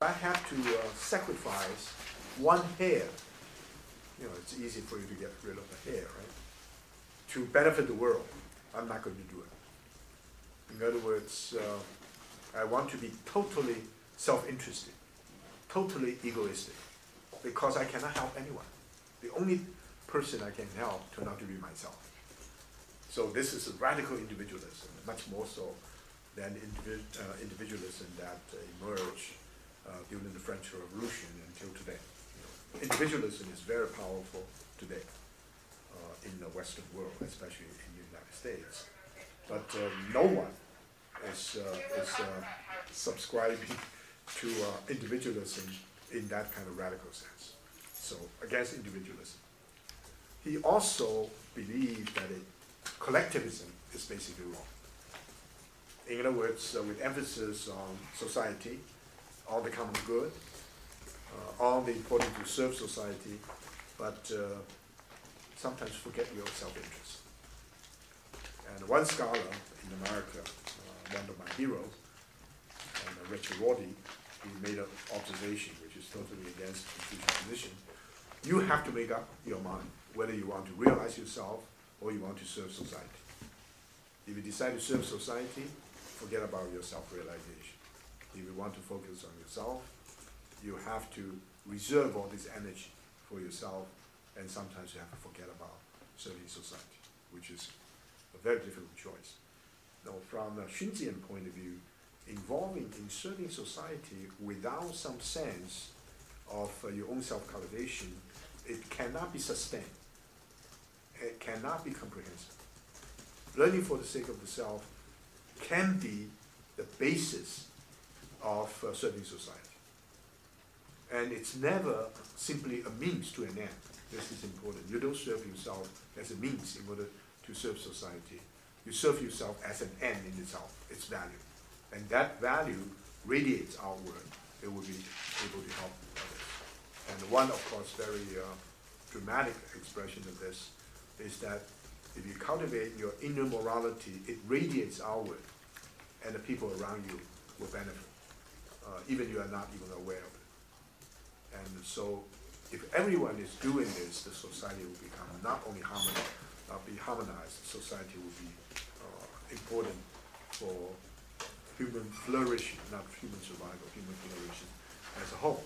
I have to sacrifice one hair, it's easy for you to get rid of a hair, right? To benefit the world, I'm not going to do it. In other words, I want to be totally self-interested, totally egoistic, because I cannot help anyone. The only person I can help turned out to be myself. So this is a radical individualism, much more so than individualism that emerged during the French Revolution until today. Individualism is very powerful today in the Western world, especially in the United States. But no one is subscribing to individualism in that kind of radical sense. So against individualism. He also believed that collectivism is basically wrong. In other words, with emphasis on society, on the common good, on the importance to serve society, but sometimes forget your self-interest. And one scholar in America, one of my heroes, Richard Rorty, he made an observation which is totally against Confucian position. You have to make up your mind whether you want to realize yourself or you want to serve society. If you decide to serve society, forget about your self-realization. If you want to focus on yourself, you have to reserve all this energy for yourself, and sometimes you have to forget about serving society, which is a very difficult choice. Now, from a Xunzian point of view, involving in serving society without some sense of your own self-cultivation, it cannot be sustained. It cannot be comprehensive. Learning for the sake of the self can be the basis of serving society. And it's never simply a means to an end. This is important. You don't serve yourself as a means in order to serve society. You serve yourself as an end in itself, its value. And that value radiates outward. It will be able to help others. And one, of course, very dramatic expression of this is that if you cultivate your inner morality, it radiates outward, and the people around you will benefit, even you are not even aware of it. And so, if everyone is doing this, the society will become not only harmonized, society will be important for human flourishing, not human survival, human flourishing as a whole.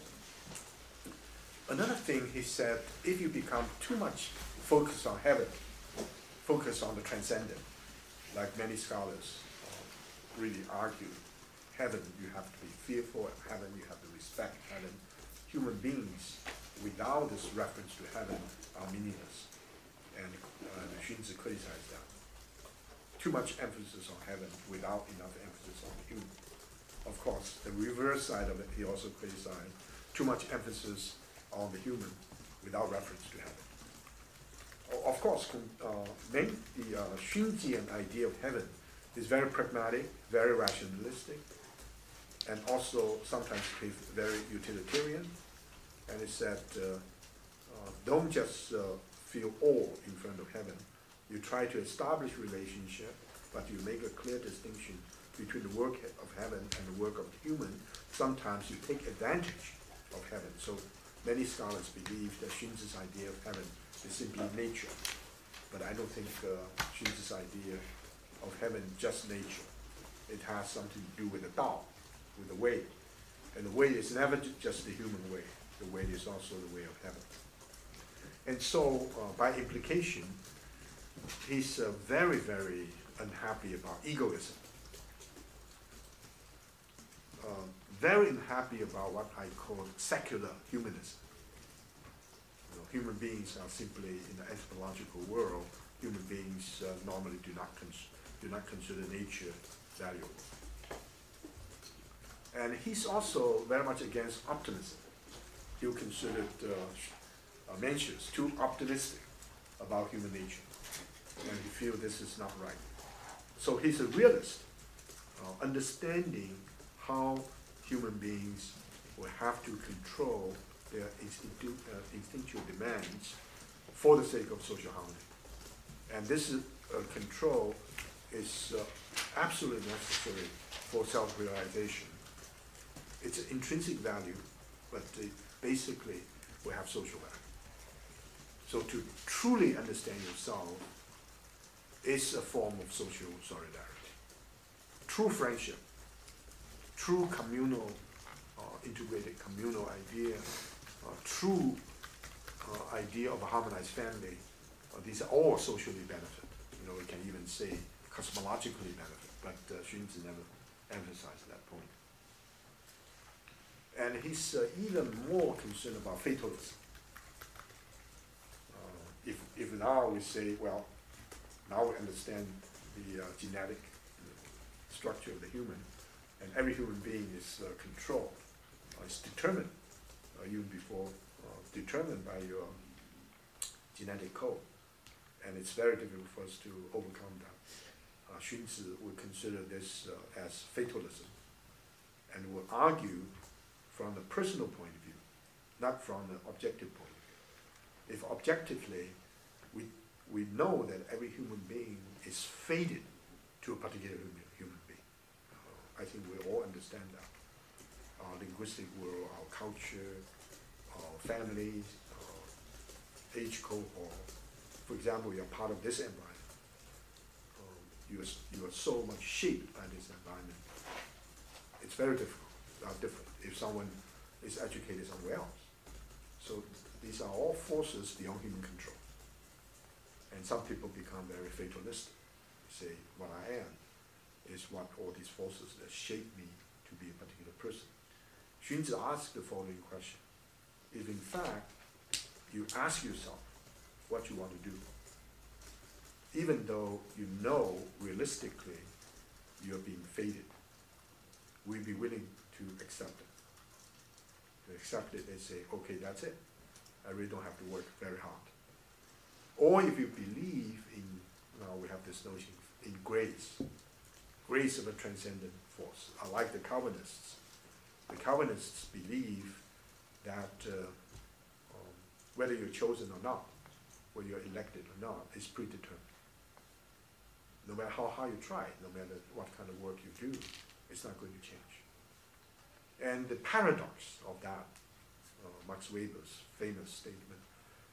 Another thing he said, if you become too much focused on heaven, focus on the transcendent, like many scholars really argue, heaven you have to be fearful of heaven, you have to respect heaven. Human beings without this reference to heaven are meaningless, and the Xunzi criticized that. Too much emphasis on heaven without enough emphasis on the human. Of course, the reverse side of it, he also criticized too much emphasis on the human without reference to heaven. Of course, the Xunzian idea of heaven is very pragmatic, very rationalistic, and also sometimes very utilitarian. And it said, don't just feel awe in front of heaven. You try to establish relationship, but you make a clear distinction between the work of heaven and the work of the human. Sometimes you take advantage of heaven. So many scholars believe that Xunzi's idea of heaven is simply nature. But I don't think Xunzi's idea of heaven is just nature. It has something to do with the Tao, with the way. And the way is never just the human way. The way is also the way of heaven. And so, by implication, he's very, very unhappy about egoism. Very unhappy about what I call secular humanism. Human beings are simply, in the anthropological world, human beings normally do not consider nature valuable. And he's also very much against optimism. He considered Mencius too optimistic about human nature, and he feels this is not right. So he's a realist, understanding how human beings will have to control their instinctual demands for the sake of social harmony. And this control is absolutely necessary for self-realization It's an intrinsic value, but basically we have social value. So to truly understand yourself is a form of social solidarity. True friendship, true communal, integrated communal idea, true idea of a harmonized family, these are all socially benefit. You know, we can even say cosmologically benefit, but Xunzi never emphasized that point. And he's even more concerned about fatalism. If now we say, well, now we understand the genetic structure of the human, and every human being is controlled, is determined, even before determined by your genetic code, and it's very difficult for us to overcome that. Xunzi would consider this as fatalism, and will argue from the personal point of view, not from the objective point of view. If objectively we know that every human being is fated to a particular human being, I think we all understand that. Our linguistic world, our culture, our families, our age cohort. For example, you're part of this environment. You are so much shaped by this environment. It's very different if someone is educated somewhere else. So these are all forces beyond human control. And some people become very fatalistic. Say, what I am is what all these forces that shape me to be a particular person. Xunzi asked the following question. If in fact you ask yourself what you want to do, even though you know realistically you're being fated, will you be willing to accept it? To accept it and say, okay, that's it. I really don't have to work very hard. Or if you believe in, now we have this notion, in grace of a transcendent force. Unlike the Calvinists. The Calvinists believe that whether you're chosen or not, whether you're elected or not, is predetermined. No matter how hard you try, no matter what kind of work you do, it's not going to change. And the paradox of that, Max Weber's famous statement,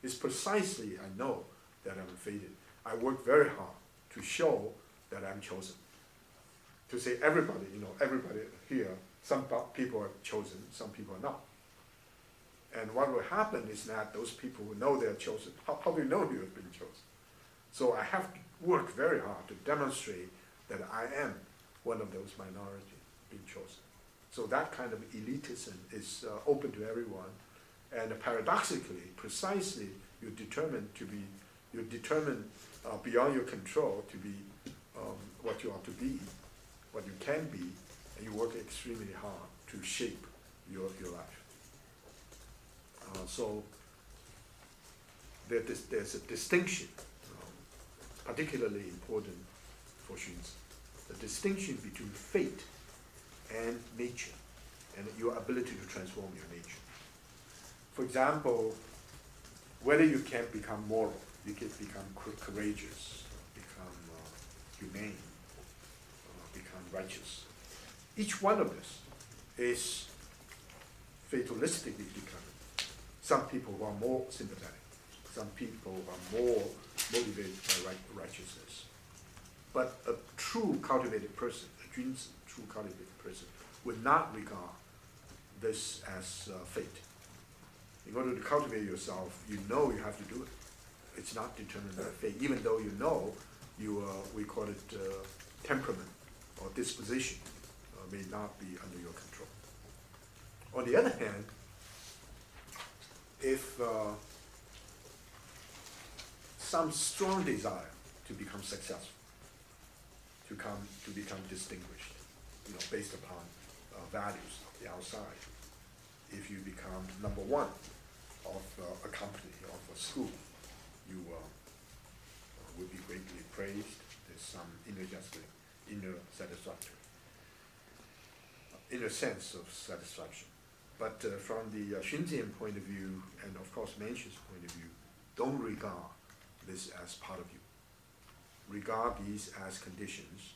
is precisely, I know that I'm fated. I work very hard to show that I'm chosen. To say everybody, everybody here, some people are chosen, some people are not. And what will happen is that those people who know they're chosen, how do you know you have been chosen? So I have to work very hard to demonstrate that I am one of those minorities being chosen. So that kind of elitism is open to everyone. And paradoxically, precisely, you're determined beyond your control to be what you ought to be, what you can be, and you work extremely hard to shape your life. So there's a distinction, particularly important for Xunzi, the distinction between fate and nature, and your ability to transform your nature. For example, whether you can become moral, you can become courageous, become humane, become righteous. Each one of this is fatalistically determined. Some people are more sympathetic. Some people are more motivated by righteousness. But a true cultivated person, a true cultivated person, would not regard this as fate. In order to cultivate yourself, you know you have to do it. It's not determined by fate, even though you know we call it temperament or disposition may not be under your control. On the other hand, if some strong desire to become successful, to become distinguished, based upon values of the outside, if you become number one of a company, of a school, you will be greatly praised. There's some inner sense of satisfaction. But from the Xunzian point of view, and of course Menchen's point of view, don't regard this as part of you. Regard these as conditions